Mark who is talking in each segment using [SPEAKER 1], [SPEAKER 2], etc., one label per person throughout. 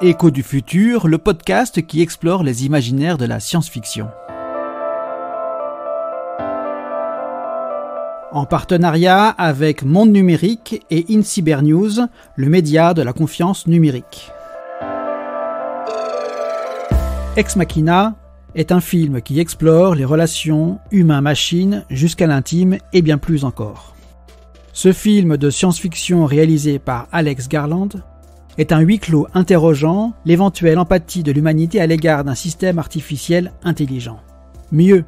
[SPEAKER 1] Écho du futur, le podcast qui explore les imaginaires de la science-fiction. En partenariat avec Monde Numérique et InCyberNews, le média de la confiance numérique. Ex Machina est un film qui explore les relations humain-machine jusqu'à l'intime et bien plus encore. Ce film de science-fiction réalisé par Alex Garland est un huis clos interrogeant l'éventuelle empathie de l'humanité à l'égard d'un système artificiel intelligent. Mieux,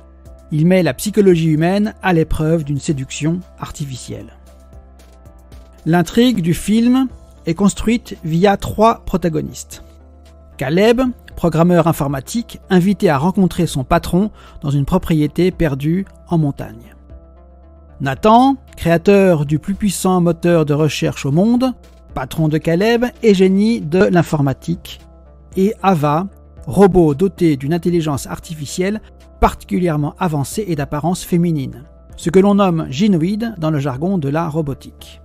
[SPEAKER 1] il met la psychologie humaine à l'épreuve d'une séduction artificielle. L'intrigue du film est construite via 3 protagonistes. Caleb, programmeur informatique, invité à rencontrer son patron dans une propriété perdue en montagne. Nathan, créateur du plus puissant moteur de recherche au monde, patron de Caleb et génie de l'informatique. Et Ava, robot doté d'une intelligence artificielle particulièrement avancée et d'apparence féminine, ce que l'on nomme gynoïde dans le jargon de la robotique.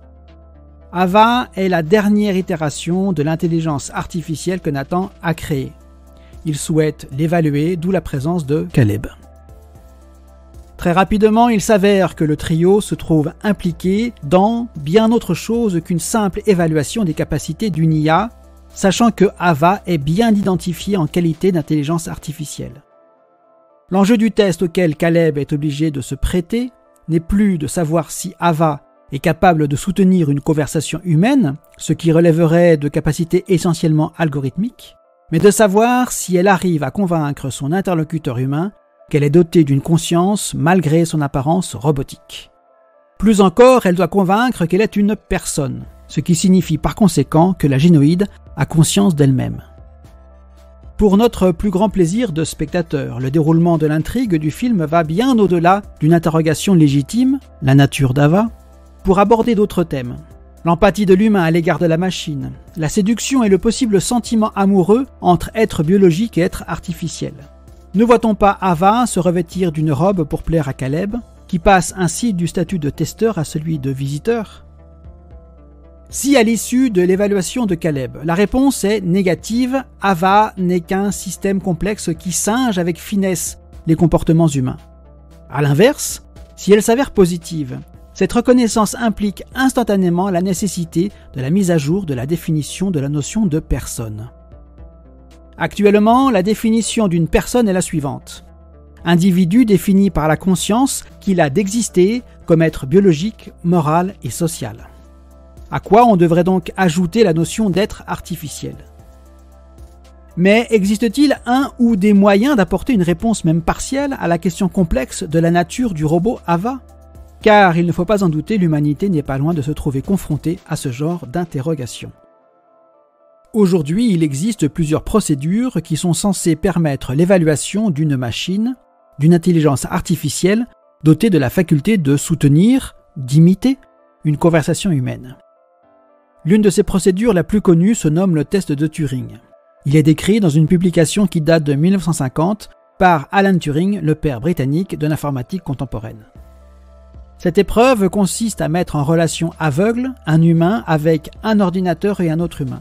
[SPEAKER 1] Ava est la dernière itération de l'intelligence artificielle que Nathan a créée. Il souhaite l'évaluer, d'où la présence de Caleb. Très rapidement, il s'avère que le trio se trouve impliqué dans bien autre chose qu'une simple évaluation des capacités d'une IA, sachant que Ava est bien identifiée en qualité d'intelligence artificielle. L'enjeu du test auquel Caleb est obligé de se prêter n'est plus de savoir si Ava est capable de soutenir une conversation humaine, ce qui relèverait de capacités essentiellement algorithmiques, mais de savoir si elle arrive à convaincre son interlocuteur humain qu'elle est dotée d'une conscience malgré son apparence robotique. Plus encore, elle doit convaincre qu'elle est une personne, ce qui signifie par conséquent que la gynoïde a conscience d'elle-même. Pour notre plus grand plaisir de spectateur, le déroulement de l'intrigue du film va bien au-delà d'une interrogation légitime, la nature d'Ava, pour aborder d'autres thèmes. L'empathie de l'humain à l'égard de la machine, la séduction et le possible sentiment amoureux entre être biologique et être artificiel. Ne voit-on pas Ava se revêtir d'une robe pour plaire à Caleb, qui passe ainsi du statut de testeur à celui de visiteur? Si à l'issue de l'évaluation de Caleb, la réponse est négative, Ava n'est qu'un système complexe qui singe avec finesse les comportements humains. A l'inverse, si elle s'avère positive, cette reconnaissance implique instantanément la nécessité de la mise à jour de la définition de la notion de personne. Actuellement, la définition d'une personne est la suivante. Individu défini par la conscience qu'il a d'exister comme être biologique, moral et social. À quoi on devrait donc ajouter la notion d'être artificiel. Mais existe-t-il un ou des moyens d'apporter une réponse même partielle à la question complexe de la nature du robot Ava ? Car il ne faut pas en douter, l'humanité n'est pas loin de se trouver confrontée à ce genre d'interrogation. Aujourd'hui, il existe plusieurs procédures qui sont censées permettre l'évaluation d'une machine, d'une intelligence artificielle dotée de la faculté de soutenir, d'imiter, une conversation humaine. L'une de ces procédures la plus connue se nomme le test de Turing. Il est décrit dans une publication qui date de 1950 par Alan Turing, le père britannique de l'informatique contemporaine. Cette épreuve consiste à mettre en relation aveugle un humain avec un ordinateur et un autre humain.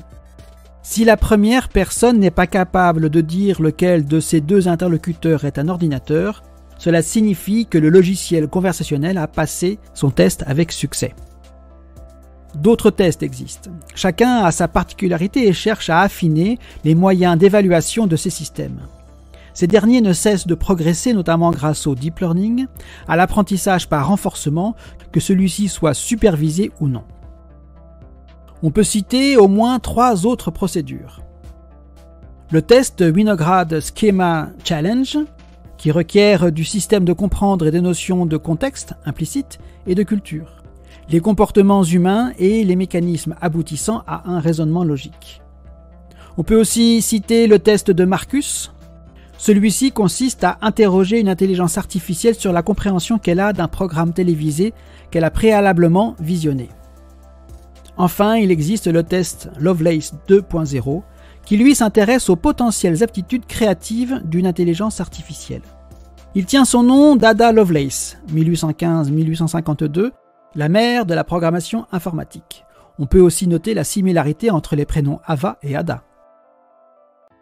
[SPEAKER 1] Si la première personne n'est pas capable de dire lequel de ces deux interlocuteurs est un ordinateur, cela signifie que le logiciel conversationnel a passé son test avec succès. D'autres tests existent. Chacun a sa particularité et cherche à affiner les moyens d'évaluation de ces systèmes. Ces derniers ne cessent de progresser, notamment grâce au deep learning, à l'apprentissage par renforcement, que celui-ci soit supervisé ou non. On peut citer au moins 3 autres procédures. Le test Winograd Schema Challenge, qui requiert du système de comprendre et des notions de contexte implicite et de culture, les comportements humains et les mécanismes aboutissant à un raisonnement logique. On peut aussi citer le test de Marcus. Celui-ci consiste à interroger une intelligence artificielle sur la compréhension qu'elle a d'un programme télévisé qu'elle a préalablement visionné. Enfin, il existe le test Lovelace 2.0 qui lui s'intéresse aux potentielles aptitudes créatives d'une intelligence artificielle. Il tient son nom d'Ada Lovelace, 1815-1852, la mère de la programmation informatique. On peut aussi noter la similarité entre les prénoms Ava et Ada.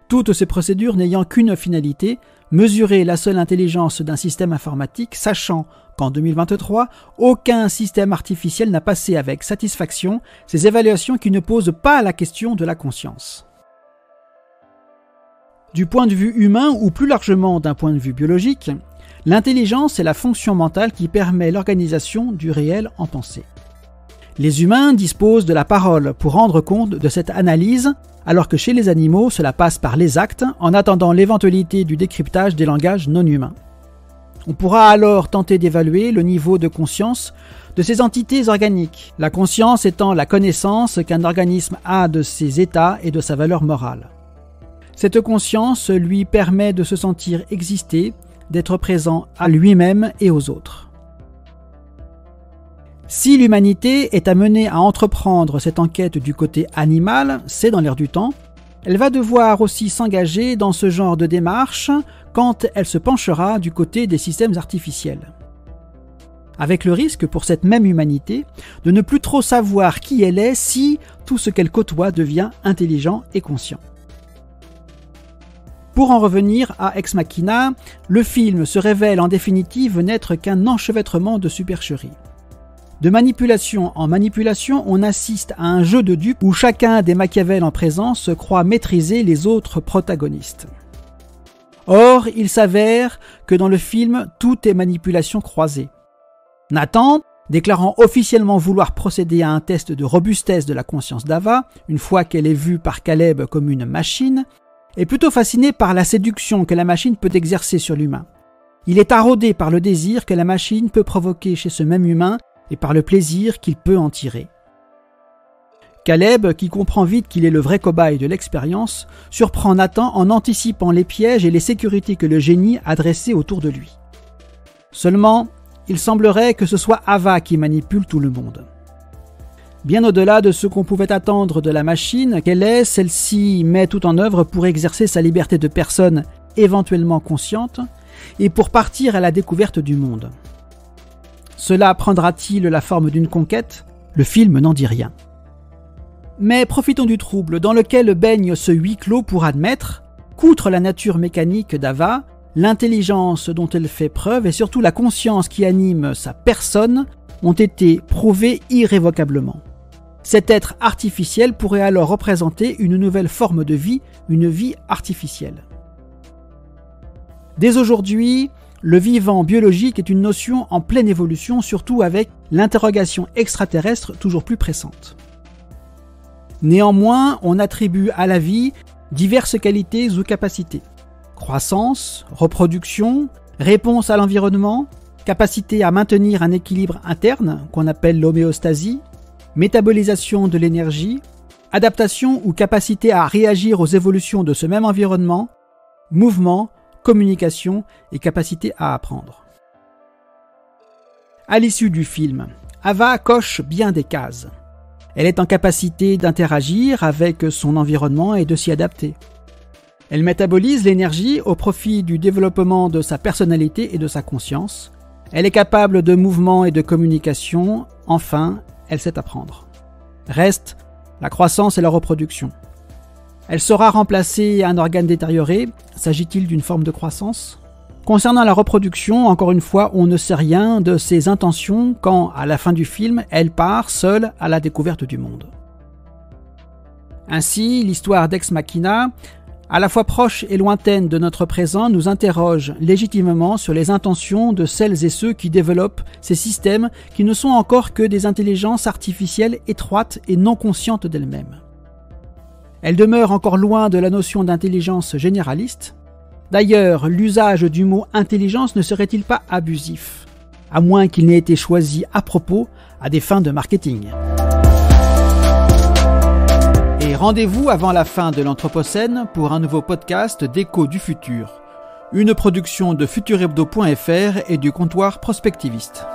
[SPEAKER 1] Toutes ces procédures n'ayant qu'une finalité, mesurer la seule intelligence d'un système informatique, sachant qu'en 2023, aucun système artificiel n'a passé avec satisfaction ces évaluations qui ne posent pas la question de la conscience. Du point de vue humain, ou plus largement d'un point de vue biologique, l'intelligence est la fonction mentale qui permet l'organisation du réel en pensée. Les humains disposent de la parole pour rendre compte de cette analyse, alors que chez les animaux, cela passe par les actes, en attendant l'éventualité du décryptage des langages non humains. On pourra alors tenter d'évaluer le niveau de conscience de ces entités organiques, la conscience étant la connaissance qu'un organisme a de ses états et de sa valeur morale. Cette conscience lui permet de se sentir exister, d'être présent à lui-même et aux autres. Si l'humanité est amenée à entreprendre cette enquête du côté animal, c'est dans l'air du temps, elle va devoir aussi s'engager dans ce genre de démarche quand elle se penchera du côté des systèmes artificiels. Avec le risque pour cette même humanité de ne plus trop savoir qui elle est si tout ce qu'elle côtoie devient intelligent et conscient. Pour en revenir à Ex Machina, le film se révèle en définitive n'être qu'un enchevêtrement de supercheries. De manipulation en manipulation, on assiste à un jeu de dupes où chacun des Machiavel en présence croit maîtriser les autres protagonistes. Or, il s'avère que dans le film, tout est manipulation croisée. Nathan, déclarant officiellement vouloir procéder à un test de robustesse de la conscience d'Ava, une fois qu'elle est vue par Caleb comme une machine, est plutôt fasciné par la séduction que la machine peut exercer sur l'humain. Il est taraudé par le désir que la machine peut provoquer chez ce même humain et par le plaisir qu'il peut en tirer. Caleb, qui comprend vite qu'il est le vrai cobaye de l'expérience, surprend Nathan en anticipant les pièges et les sécurités que le génie a dressés autour de lui. Seulement, il semblerait que ce soit Ava qui manipule tout le monde. Bien au-delà de ce qu'on pouvait attendre de la machine qu'elle est, celle-ci met tout en œuvre pour exercer sa liberté de personne éventuellement consciente et pour partir à la découverte du monde. Cela prendra-t-il la forme d'une conquête ? Le film n'en dit rien. Mais profitons du trouble dans lequel baigne ce huis clos pour admettre qu'outre la nature mécanique d'Ava, l'intelligence dont elle fait preuve et surtout la conscience qui anime sa personne ont été prouvées irrévocablement. Cet être artificiel pourrait alors représenter une nouvelle forme de vie, une vie artificielle. Dès aujourd'hui, le vivant biologique est une notion en pleine évolution, surtout avec l'interrogation extraterrestre toujours plus pressante. Néanmoins, on attribue à la vie diverses qualités ou capacités. Croissance, reproduction, réponse à l'environnement, capacité à maintenir un équilibre interne, qu'on appelle l'homéostasie, métabolisation de l'énergie, adaptation ou capacité à réagir aux évolutions de ce même environnement, mouvement, communication et capacité à apprendre. À l'issue du film, Ava coche bien des cases. Elle est en capacité d'interagir avec son environnement et de s'y adapter. Elle métabolise l'énergie au profit du développement de sa personnalité et de sa conscience. Elle est capable de mouvement et de communication. Enfin, elle sait apprendre. Reste la croissance et la reproduction. Elle saura remplacer un organe détérioré. S'agit-il d'une forme de croissance ? Concernant la reproduction, encore une fois, on ne sait rien de ses intentions quand, à la fin du film, elle part seule à la découverte du monde. Ainsi, l'histoire d'Ex Machina, à la fois proche et lointaine de notre présent, nous interroge légitimement sur les intentions de celles et ceux qui développent ces systèmes qui ne sont encore que des intelligences artificielles étroites et non conscientes d'elles-mêmes. Elle demeure encore loin de la notion d'intelligence généraliste. D'ailleurs, l'usage du mot « intelligence » ne serait-il pas abusif, à moins qu'il n'ait été choisi à propos à des fins de marketing. Et rendez-vous avant la fin de l'Anthropocène pour un nouveau podcast d'Écho du futur, une production de futurhebdo.fr et du comptoir prospectiviste.